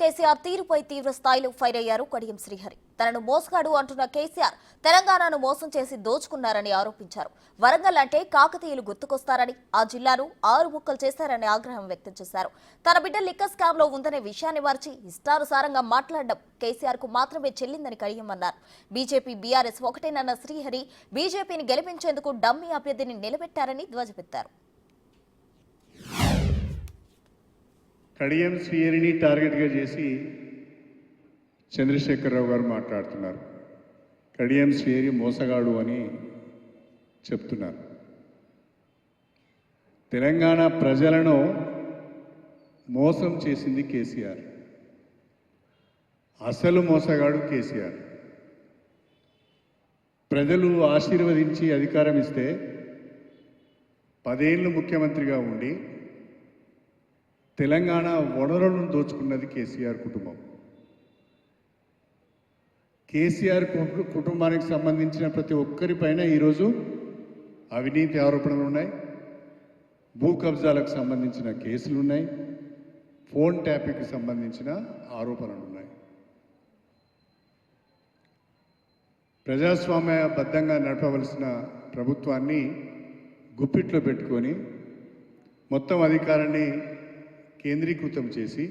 కేసీఆర్ తీరుపై తీవ్ర స్థాయిలో ఫైర్ అయ్యారు కడియం శ్రీహరి. తనను మోసగాడు అంటున్న కేసీఆర్ తెలంగాణను మోసం చేసి దోచుకున్నారని ఆరోపించారు. వరంగల్ అంటే కాకతీయులు గుర్తుకొస్తారని, ఆ జిల్లాను 6 ముక్కలు చేశారని ఆగ్రహం వ్యక్తం చేశారు. తన బిడ్డ లిక్కర్ స్కామ్ లో ఉందనే విషయాన్ని మరిచి ఇష్టానుసారంగా మాట్లాడడం కేసీఆర్ కు మాత్రమే చెల్లిందని కడియం అన్నారు. బీజేపీ బీఆర్ఎస్ ఒకటేనన్న శ్రీహరి బీజేపీని గెలిపించేందుకు డమ్మీ అభ్యర్థిని నిలబెట్టారని ధ్వజమెత్తారు. కడియం శ్రీహరిని టార్గెట్గా చేసి చంద్రశేఖరరావు గారు మాట్లాడుతున్నారు. కడియం శ్రీహరి మోసగాడు అని చెప్తున్నారు. తెలంగాణ ప్రజలను మోసం చేసింది కేసీఆర్. అసలు మోసగాడు కేసీఆర్. ప్రజలు ఆశీర్వదించి అధికారం ఇస్తే 10 ఏళ్ళు ముఖ్యమంత్రిగా ఉండి తెలంగాణ వనరులను దోచుకున్నది కేసీఆర్ కుటుంబం. కేసీఆర్ కుటుంబానికి సంబంధించిన ప్రతి ఒక్కరిపైన ఈరోజు అవినీతి ఆరోపణలు ఉన్నాయి, భూ కబ్జాలకు సంబంధించిన కేసులు ఉన్నాయి, ఫోన్ ట్యాపింగ్కి సంబంధించిన ఆరోపణలు ఉన్నాయి. ప్రజాస్వామ్యబద్ధంగా నడపవలసిన ప్రభుత్వాన్ని గుప్పిట్లో పెట్టుకొని మొత్తం అధికారాన్ని కేంద్రీకృతం చేసి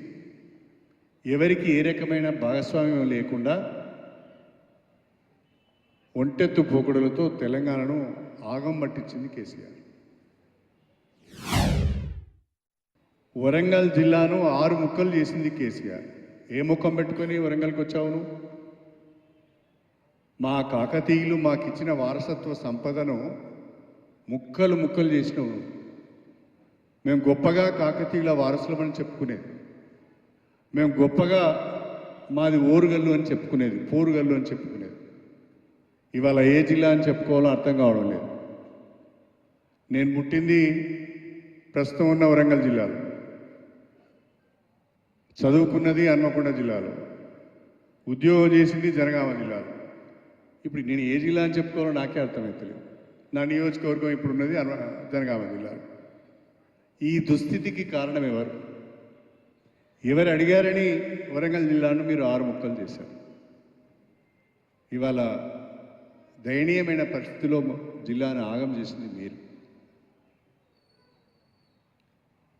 ఎవరికి ఏ రకమైన భాగస్వామ్యం లేకుండా ఒంటెత్తు పోకడులతో తెలంగాణను ఆగం పట్టించింది కేసీఆర్. వరంగల్ జిల్లాను 6 ముక్కలు చేసింది కేసీఆర్. ఏ ముఖం పెట్టుకొని వరంగల్కి వచ్చావును? మా కాకతీయులు మాకిచ్చిన వారసత్వ సంపదను ముక్కలు ముక్కలు చేసినావు. మేము గొప్పగా కాకతీయుల వారసులమని చెప్పుకునేది, మేము గొప్పగా మాది ఓరుగల్లు అని చెప్పుకునేది, పోరుగల్లు అని చెప్పుకునేది. ఇవాళ ఏ జిల్లా అని చెప్పుకోవాలో అర్థం కావడం లేదు. నేను పుట్టింది ప్రస్తుతం ఉన్న వరంగల్ జిల్లాలో, చదువుకున్నది హన్మకొండ జిల్లాలో, ఉద్యోగం చేసింది జనగామ జిల్లాలో. ఇప్పుడు నేను ఏ జిల్లా అని చెప్పుకోవాలో నాకే అర్థమవుతలేదు. నా నియోజకవర్గం ఇప్పుడు ఉన్నది జనగామ జిల్లాలో. ఈ దుస్థితికి కారణం ఎవరు అడిగారని వరంగల్ జిల్లాను మీరు 6 ముక్కలు చేశారు. ఇవాళ దయనీయమైన పరిస్థితిలో జిల్లాను ఆగం చేసింది మీరు.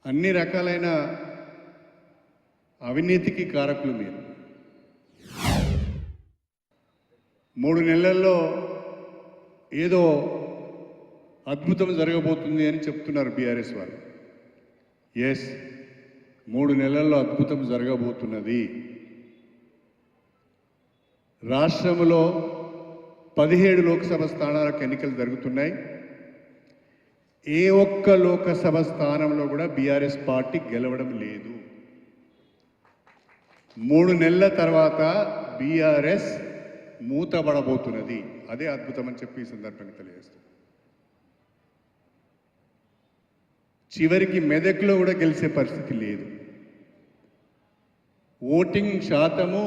అన్ని రకాలైన అవినీతికి కారకులు మీరు. 3 నెలల్లో ఏదో అద్భుతం జరగబోతుంది అని చెప్తున్నారు బీఆర్ఎస్ వారు. ఎస్, 3 నెలల్లో అద్భుతం జరగబోతున్నది. రాష్ట్రంలో 17 లోక్సభ స్థానాలకు ఎన్నికలు జరుగుతున్నాయి. ఏ ఒక్క లోకసభ స్థానంలో కూడా బీఆర్ఎస్ పార్టీ గెలవడం లేదు. 3 నెలల తర్వాత బీఆర్ఎస్ మూతబడబోతున్నది. అదే అద్భుతం అని చెప్పి ఈ సందర్భంగా తెలియజేస్తాం. చివరికి మెదక్లో కూడా గెలిచే పరిస్థితి లేదు. ఓటింగ్ శాతము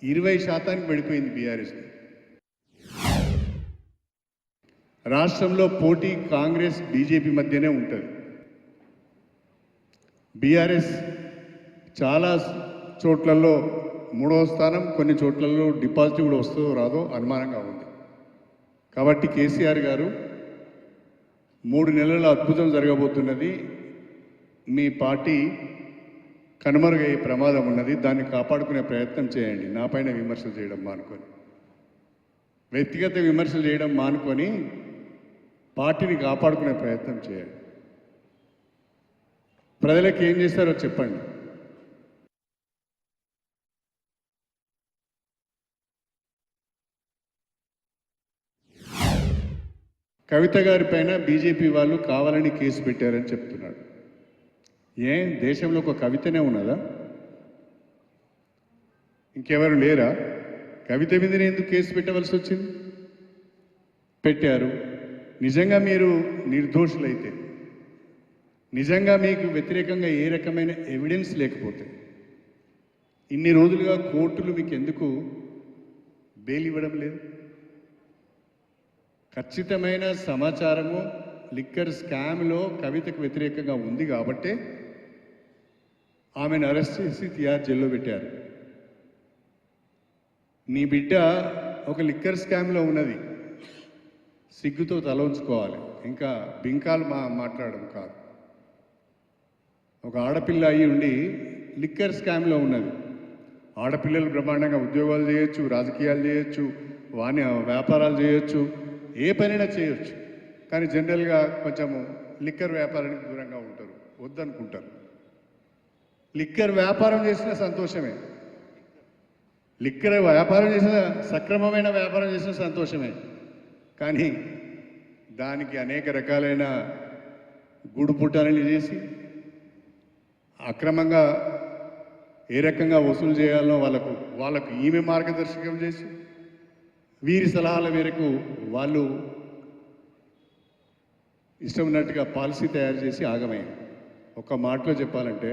20% పడిపోయింది బీఆర్ఎస్. రాష్ట్రంలో పోటీ కాంగ్రెస్ బీజేపీ మధ్యనే ఉంటుంది. బీఆర్ఎస్ చాలా చోట్లలో 3వ స్థానం, కొన్ని చోట్లలో డిపాజిట్ కూడా వస్తుందో రాదో అనుమానంగా ఉంది. కాబట్టి కేసీఆర్ గారు 3 నెలల అద్భుతం జరగబోతున్నది. మీ పార్టీ కనుమరుగయ్యే ప్రమాదం ఉన్నది. దాన్ని కాపాడుకునే ప్రయత్నం చేయండి. నా పైన విమర్శలు చేయడం మానుకొని, వ్యక్తిగత విమర్శలు చేయడం మానుకొని పార్టీని కాపాడుకునే ప్రయత్నం చేయండి. ప్రజలకు ఏం చేస్తారో చెప్పండి. కవిత గారి పైన బీజేపీ వాళ్ళు కావాలని కేసు పెట్టారని చెప్తున్నాడు. దేశంలో ఒక కవితనే ఉన్నదా? ఇంకెవరు లేరా? కవిత మీదనే ఎందుకు కేసు పెట్టవలసి వచ్చింది? పెట్టారు. నిజంగా మీరు నిర్దోషులైతే, నిజంగా మీకు వ్యతిరేకంగా ఏ రకమైన ఎవిడెన్స్ లేకపోతే, ఇన్ని రోజులుగా కోర్టులు మీకు ఎందుకు బెయిల్ ఇవ్వడం లేదు? ఖచ్చితమైన సమాచారము లిక్కర్ స్కామ్లో కవితకు వ్యతిరేకంగా ఉంది కాబట్టి ఆమెను అరెస్ట్ చేసి తిహార్ జైల్లో పెట్టారు. నీ బిడ్డ ఒక లిక్కర్ స్కామ్లో ఉన్నది, సిగ్గుతో తల ఉంచుకోవాలి. ఇంకా బింకాలు మాట్లాడడం కాదు. ఒక ఆడపిల్ల అయి ఉండి లిక్కర్ స్కామ్లో ఉన్నది. ఆడపిల్లలు బ్రహ్మాండంగా ఉద్యోగాలు చేయొచ్చు, రాజకీయాలు చేయొచ్చు, వ్యాపారాలు చేయొచ్చు, ఏ పనైనా చేయొచ్చు. కానీ జనరల్గా కొంచెము లిక్కర్ వ్యాపారానికి దూరంగా ఉంటారు, వద్దనుకుంటారు. లిక్కర్ వ్యాపారం చేసిన సంతోషమే, లిక్కర్ వ్యాపారం చేసిన సక్రమమైన వ్యాపారం చేసిన సంతోషమే. కానీ దానికి అనేక రకాలైన గూడు పుట్టాలని చేసి అక్రమంగా ఏ రకంగా వసూలు చేయాలనో వాళ్ళకు ఈమె మార్గదర్శకం చేసి వీరి సలహాల మేరకు వాళ్ళు ఇష్టం ఉన్నట్టుగా పాలసీ తయారు చేసి ఆగమైంది. ఒక మాటలో చెప్పాలంటే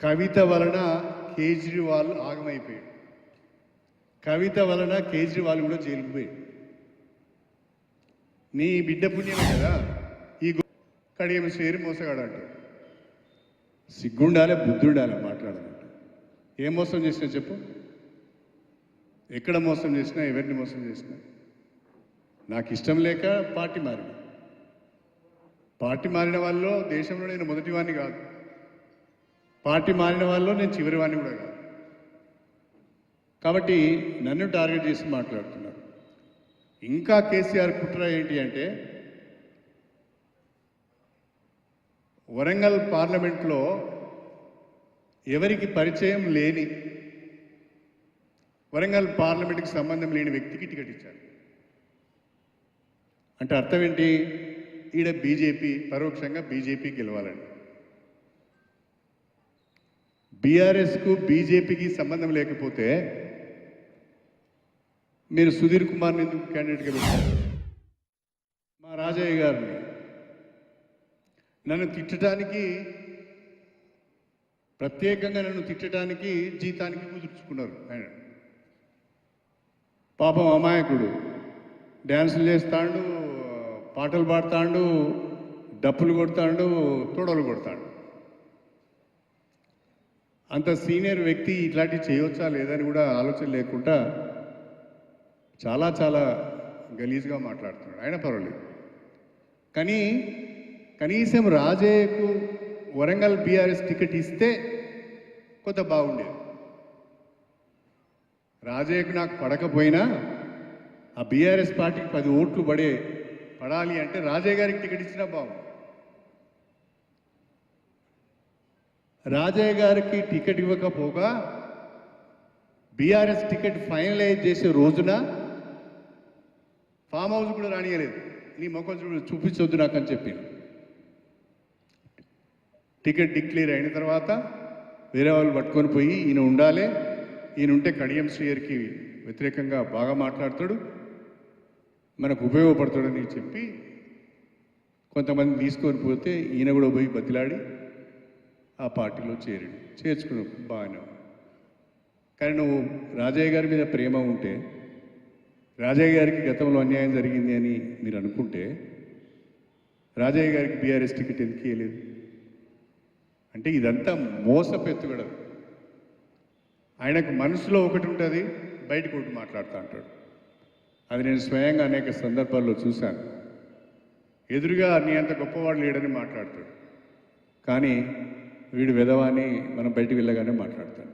కవిత వలన కేజ్రీవాల్ ఆగమైపోయాడు, కవిత వలన కేజ్రీవాల్ కూడా జైలుకు పోయాడు. నీ బిడ్డ పుణ్యమే కదా ఈ కడియం చేరి మోసగాడు అంటాడు. సిగ్గుండాలే, బుద్ధి ఉండాలి మాట్లాడాలంటే. ఏం మోసం చేసినా చెప్పు, ఎక్కడ మోసం చేసినా, ఎవరిని మోసం చేసినా. నాకు ఇష్టం లేక పార్టీ మారిన వాళ్ళలో దేశంలో నేను మొదటి వాడిని కాదు, పార్టీ మారిన వాళ్ళలో నేను చివరి వాడిని కూడా కాదు. కాబట్టి నన్ను టార్గెట్ చేసి మాట్లాడుతున్నారు. ఇంకా కేసీఆర్ కుట్ర ఏంటి అంటే వరంగల్ పార్లమెంట్లో ఎవరికి పరిచయం లేని, వరంగల్ పార్లమెంట్కి సంబంధం లేని వ్యక్తికి టికెట్ ఇచ్చారు. అంటే అర్థం ఏంటి? ఈడ బీజేపీ, పరోక్షంగా బీజేపీ గెలవాలని. బీఆర్ఎస్కు బీజేపీకి సంబంధం లేకపోతే మీరు సుధీర్ కుమార్ని ఎందుకు క్యాండిడేట్గా పెట్టారు? మా రాజయ్య గారిని నన్ను తిట్టడానికి, ప్రత్యేకంగా నన్ను తిట్టడానికి జీతానికి కుదుర్చుకున్నారు ఆయన. పాపం అమాయకుడు, డ్యాన్సులు చేస్తాడు, పాటలు పాడతాడు, డప్పులు కొడతాడు, తొడలు కొడతాడు. అంత సీనియర్ వ్యక్తి ఇట్లాంటివి చేయవచ్చా లేదని కూడా ఆలోచన లేకుండా చాలా చాలా గలీజ్గా మాట్లాడుతున్నాడు. అయినా పర్వాలేదు. కానీ కనీసం రాజయ్యకు వరంగల్ బీఆర్ఎస్ టికెట్ ఇస్తే కొంత బాగుండేది. రాజయ్యకు నాకు పడకపోయినా ఆ బీఆర్ఎస్ పార్టీకి 10 ఓట్లు పడాలి అంటే రాజయ్య గారికి టికెట్ ఇచ్చినా బాగుంది. రాజయ్య గారికి టికెట్ ఇవ్వకపోగా బీఆర్ఎస్ టికెట్ ఫైనలైజ్ చేసే రోజున ఫామ్ హౌస్ కూడా రానియలేదు. నీ మొక్కలు చూపించొద్దు నాకు అని చెప్పి టికెట్ డిక్లేర్ అయిన తర్వాత వేరే వాళ్ళు పట్టుకొని పోయి ఈయన ఉండాలి, ఈయన ఉంటే కడియం శ్రీయర్కి వ్యతిరేకంగా బాగా మాట్లాడతాడు, మనకు ఉపయోగపడతాడని చెప్పి కొంతమంది తీసుకొని పోతే ఈయన కూడా పోయి బతిలాడి ఆ పార్టీలో చేర్చుకున్నావు బాగానే. కానీ నువ్వు రాజయ్య గారి మీద ప్రేమ ఉంటే, రాజయ్య గారికి గతంలో అన్యాయం జరిగింది అని మీరు అనుకుంటే రాజయ్య గారికి బీఆర్ఎస్ టికెట్ ఎందుకు ఇవ్వలేదు? అంటే ఇదంతా మోసపు ఎత్తుగడదు. ఆయనకు మనసులో ఒకటి ఉంటుంది, బయటకు ఒకటి మాట్లాడుతూ అంటాడు. అది నేను స్వయంగా అనేక సందర్భాల్లో చూశాను. ఎదురుగా నీ అంత గొప్పవాడు లేడని మాట్లాడతాడు, కానీ వీడు వెధవాని మనం బయటికి వెళ్ళగానే మాట్లాడుతాడు.